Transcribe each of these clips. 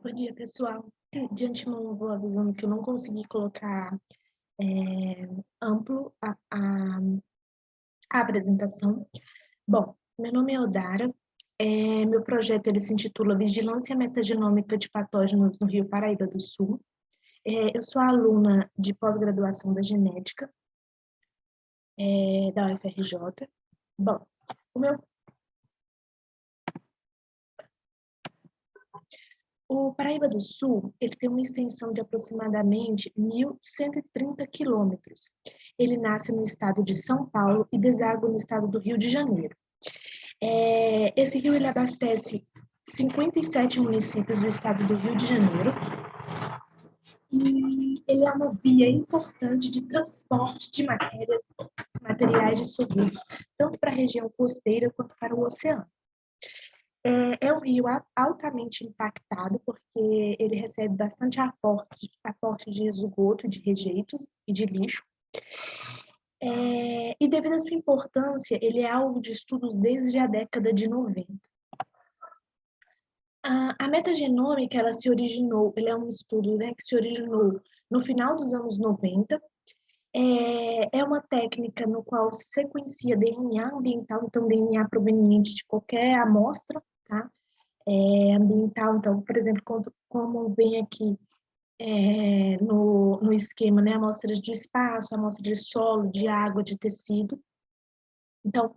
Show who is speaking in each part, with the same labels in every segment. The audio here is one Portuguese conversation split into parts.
Speaker 1: Bom dia, pessoal. De antemão, eu vou avisando que eu não consegui colocar amplo a apresentação. Bom, meu nome é Odara. Meu projeto ele se intitula Vigilância Metagenômica de Patógenos no Rio Paraíba do Sul. Eu sou aluna de pós-graduação da genética da UFRJ. Bom, o Paraíba do Sul ele tem uma extensão de aproximadamente 1.130 quilômetros. Ele nasce no estado de São Paulo e deságua no estado do Rio de Janeiro. Esse rio ele abastece 57 municípios do estado do Rio de Janeiro e ele é uma via importante de transporte de materiais dissolutos, tanto para a região costeira quanto para o oceano. É um rio altamente impactado, porque ele recebe bastante aporte de esgoto, de rejeitos e de lixo. E devido à sua importância, ele é alvo de estudos desde a década de 90. A metagenômica, ela é um estudo, né, que se originou no final dos anos 90. É uma técnica no qual se sequencia DNA ambiental, então DNA proveniente de qualquer amostra, tá? Ambiental, então, por exemplo, como vem aqui no esquema, né, amostras de espaço, amostra de solo, de água, de tecido. Então,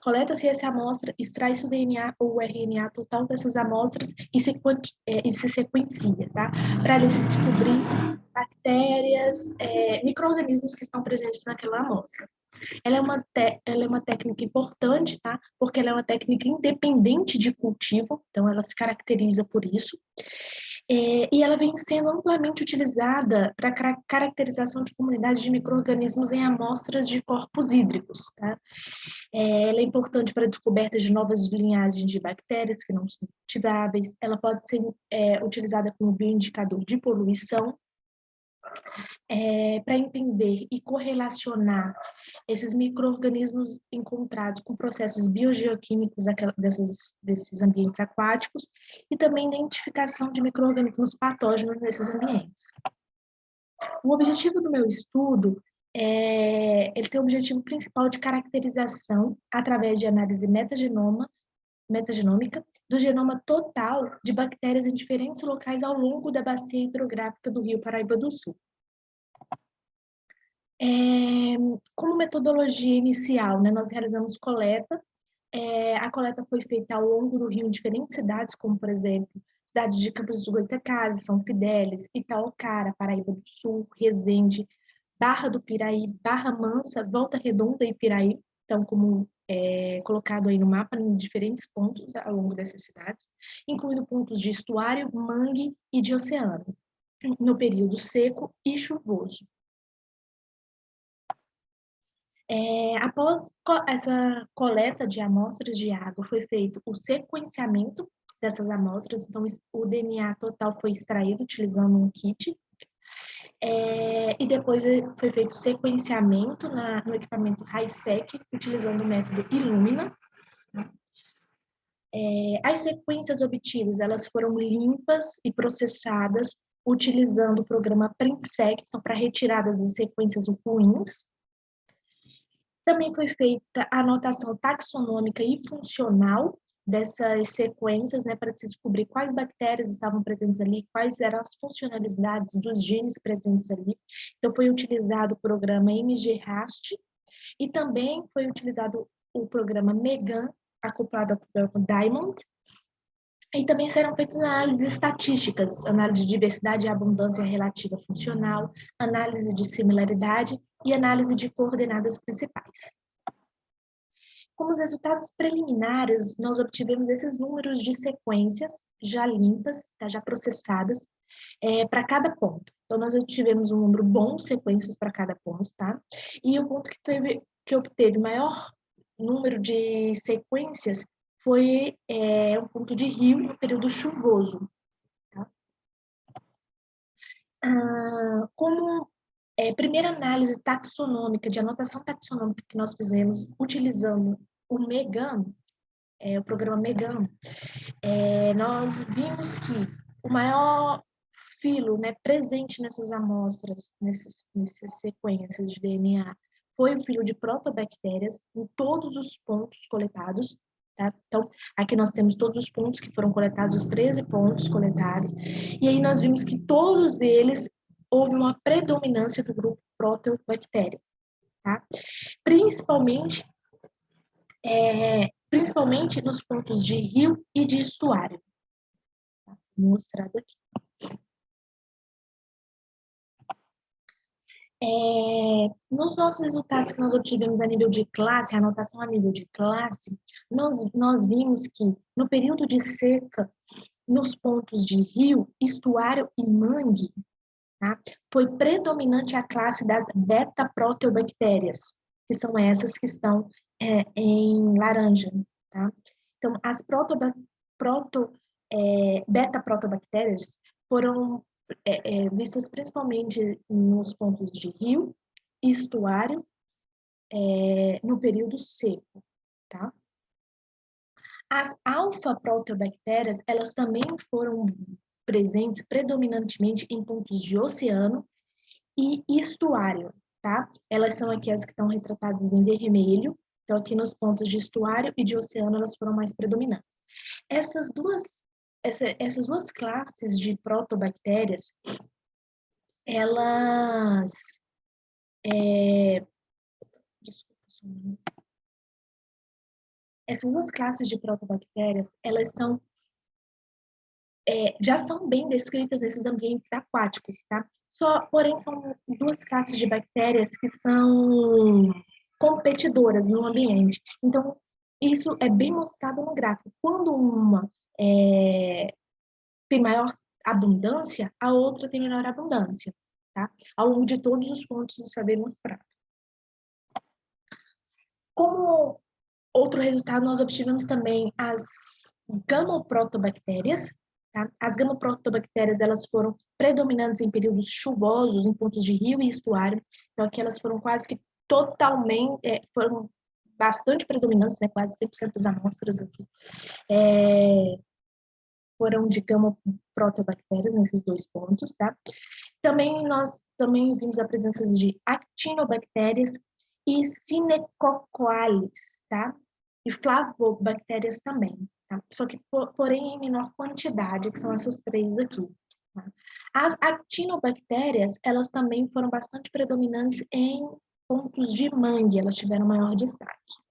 Speaker 1: coleta-se essa amostra, extrai-se o DNA ou o RNA total dessas amostras e se sequencia, tá? Para se descobrir bactérias, micro-organismos que estão presentes naquela amostra. Ela é uma técnica importante, tá? Porque ela é uma técnica independente de cultivo, então ela se caracteriza por isso. E ela vem sendo amplamente utilizada para caracterização de comunidades de micro-organismos em amostras de corpos hídricos, tá? Ela é importante para a descoberta de novas linhagens de bactérias que não são cultiváveis. Ela pode ser utilizada como bioindicador de poluição, para entender e correlacionar esses micro-organismos encontrados com processos biogeoquímicos desses ambientes aquáticos e também identificação de micro-organismos patógenos nesses ambientes. O objetivo do meu estudo ele tem o objetivo principal de caracterização através de análise metagenômica do genoma total de bactérias em diferentes locais ao longo da bacia hidrográfica do Rio Paraíba do Sul. Como metodologia inicial, né, nós realizamos coleta. A coleta foi feita ao longo do Rio em diferentes cidades, como, por exemplo, cidades de Campos dos Goytacazes, São Fidélis, Itaocara, Paraíba do Sul, Resende, Barra do Piraí, Barra Mansa, Volta Redonda e Piraí, então como colocado aí no mapa em diferentes pontos ao longo dessas cidades, incluindo pontos de estuário, mangue e de oceano, no período seco e chuvoso. Após essa coleta de amostras de água, foi feito o sequenciamento dessas amostras, então o DNA total foi extraído utilizando um kit, e depois foi feito o sequenciamento no equipamento HiSeq, utilizando o método Illumina. As sequências obtidas, elas foram limpas e processadas utilizando o programa PrintSeq, então, para retirada de sequências ruins. Também foi feita a anotação taxonômica e funcional dessas sequências, né, para se descobrir quais bactérias estavam presentes ali, quais eram as funcionalidades dos genes presentes ali. Então, foi utilizado o programa MGRAST e também foi utilizado o programa MEGAN, acoplado ao programa DIAMOND. E também serão feitas análises estatísticas, análise de diversidade e abundância relativa funcional, análise de similaridade e análise de coordenadas principais. Como os resultados preliminares, nós obtivemos esses números de sequências já limpas, tá, já processadas, para cada ponto. Então, nós obtivemos um número bom de sequências para cada ponto, tá? E o ponto que obteve maior número de sequências foi um ponto de rio no período chuvoso. Tá? Como primeira análise taxonômica, de anotação taxonômica que nós fizemos utilizando o MEGAN, o programa MEGAN, nós vimos que o maior filo, né, presente nessas amostras, nessas sequências de DNA, foi o filo de protobactérias em todos os pontos coletados. Tá? Então, aqui nós temos todos os pontos que foram coletados, os 13 pontos coletados, e aí nós vimos que todos eles houve uma predominância do grupo protobactéria, tá? Principalmente nos pontos de rio e de estuário. Tá? Mostrado aqui. Nos nossos resultados que nós obtivemos a nível de classe, a anotação a nível de classe, nós vimos que no período de seca, nos pontos de rio, estuário e mangue, tá, foi predominante a classe das beta-proteobactérias, que são essas que estão em laranja. Tá? Então, as beta-protobactérias foram vistas principalmente nos pontos de rio, estuário, no período seco, tá? As alfa-proteobactérias, elas também foram presentes predominantemente em pontos de oceano e estuário, tá? Elas são aqui as que estão retratadas em vermelho, então aqui nos pontos de estuário e de oceano elas foram mais predominantes. Essas duas classes de protobactérias, elas... Essas duas classes de protobactérias, elas já são bem descritas nesses ambientes aquáticos, tá? Porém, são duas classes de bactérias que são competidoras no ambiente. Então, isso é bem mostrado no gráfico. Quando uma tem maior abundância, a outra tem menor abundância, tá? Ao longo de todos os pontos isso é bem mostrado. Como outro resultado, nós obtivemos também as gamoprotobactérias. Tá? As gamoprotobactérias, elas foram predominantes em períodos chuvosos, em pontos de rio e estuário. Então, aqui elas foram quase que totalmente, foram bastante predominantes, né? Quase 100% das amostras aqui foram de gamoprotobactérias nesses dois pontos, tá? Nós também vimos a presença de actinobactérias e cinecocoales, tá? E flavobactérias também, tá? Só que, porém, em menor quantidade, que são essas três aqui. Tá? As actinobactérias, elas também foram bastante predominantes em pontos de mangue, elas tiveram maior destaque.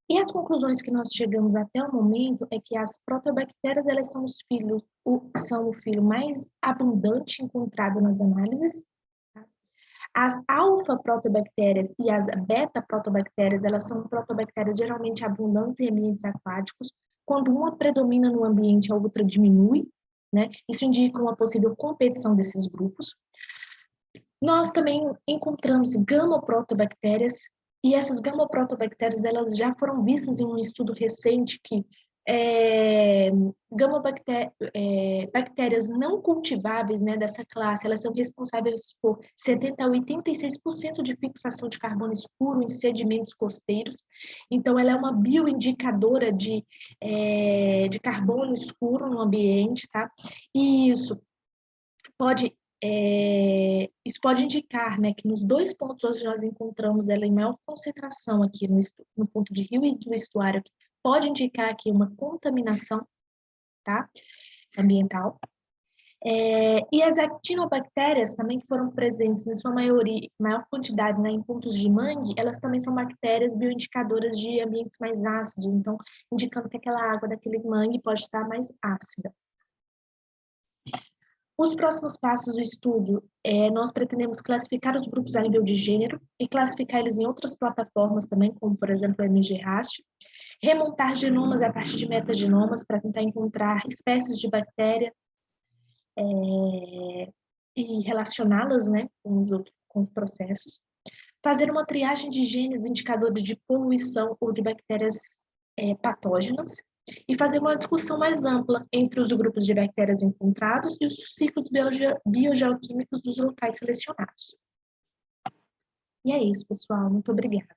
Speaker 1: E as conclusões que nós chegamos até o momento é que as protobactérias, elas são o filho mais abundante encontrado nas análises. Tá? As alfa-protobactérias e as beta-protobactérias, elas são protobactérias geralmente abundantes em ambientes aquáticos. Quando uma predomina no ambiente, a outra diminui, né? Isso indica uma possível competição desses grupos. Nós também encontramos gamoprotobactérias, e essas gamoprotobactérias, elas já foram vistas em um estudo recente que bactérias não cultiváveis, né, dessa classe, elas são responsáveis por 70% a 86% de fixação de carbono escuro em sedimentos costeiros. Então, ela é uma bioindicadora de carbono escuro no ambiente, tá? E isso pode indicar, né, que nos dois pontos onde nós encontramos ela em maior concentração aqui no ponto de rio e do estuário, pode indicar aqui uma contaminação, tá, ambiental. E as actinobactérias também, que foram presentes em sua maior quantidade, né, em pontos de mangue, elas também são bactérias bioindicadoras de ambientes mais ácidos, então indicando que aquela água daquele mangue pode estar mais ácida. Os próximos passos do estudo, nós pretendemos classificar os grupos a nível de gênero e classificar eles em outras plataformas também, como, por exemplo, o MGRAST, remontar genomas a partir de metagenomas para tentar encontrar espécies de bactéria e relacioná-las, né, com os processos, fazer uma triagem de genes indicadores de poluição ou de bactérias patógenas, e fazer uma discussão mais ampla entre os grupos de bactérias encontrados e os ciclos biogeoquímicos dos locais selecionados. E é isso, pessoal. Muito obrigada.